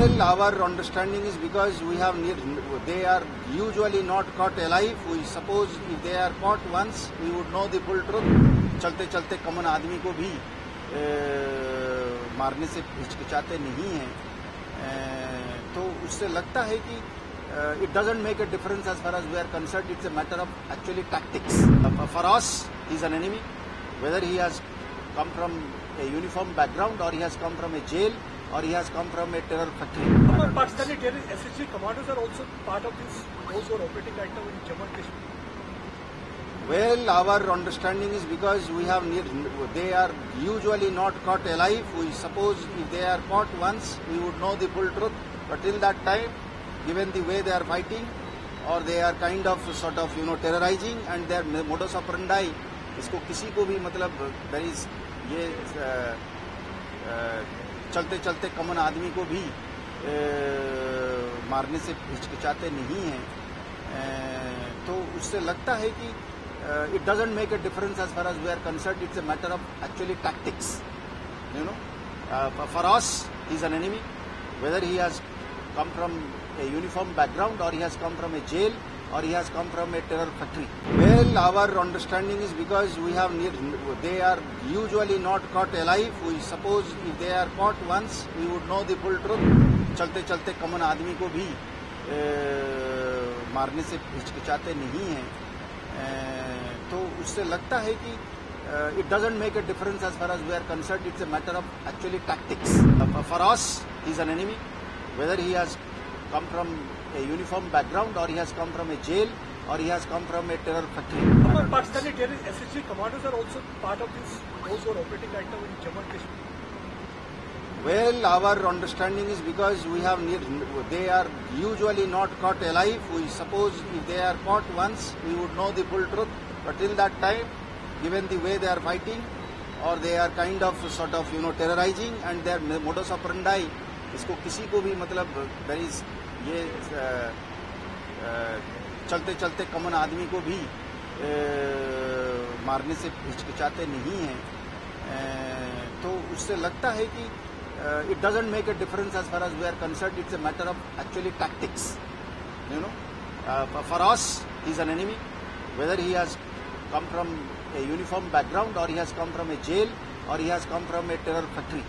Well, our understanding is because they are usually not caught alive. We suppose if they are caught once, we would know the full truth. चलते चलते common आदमी को भी मारने से हिचकिचाते नहीं हैं, तो उससे लगता है कि it doesn't make a difference as far as we are concerned. It's a matter of actually tactics. For us, he is an enemy, whether he has come from a uniform background or he has come from a jail or he has come from a terror factory. But Pakistani terrorist SSG commandos are also part of those who are operating right now in Jammu and Kashmir. Well, our understanding is because they are usually not caught alive. We suppose if they are caught once, we would know the full truth. But till that time, given the way they are fighting, or they are kind of sort of terrorizing, and their modus operandi, इसको किसी को भी मतलब there is ये चलते चलते common आदमी को भी मारने से हिचकिचाते नहीं हैं, तो उससे लगता है कि it doesn't make a difference as far as we are concerned. It's a matter of actually tactics. For us, he is an enemy, whether he has come from a uniform background or he has come from a jail or he has come from a terror factory. Well, our understanding is because they are usually not caught alive. We suppose if they are caught once, we would know the full truth. चलते चलते common आदमी को भी मारने से हिचकिचाते नहीं हैं, तो उससे लगता है कि it doesn't make a difference as far as we are concerned. It's a matter of actually tactics. For us, he is an enemy, whether he has come from a uniform background or he has come from a jail or he has come from a terror factory. But Pakistani terrorist SSG commandos are also part of those who are operating right now in Jammu and Kashmir. Well, our understanding is because they are usually not caught alive. We suppose if they are caught once, we would know the full truth. But till that time, given the way they are fighting, or they are kind of sort of terrorizing, and their modus operandi, इसको किसी को भी मतलब there is ये चलते चलते common आदमी को भी मारने से हिचकिचाते नहीं हैं, तो उससे लगता है कि it doesn't make a difference as far as we are concerned. It's a matter of actually tactics. For us, he is an enemy, whether he has come from a uniform background or he has come from a jail or he has come from a terror factory.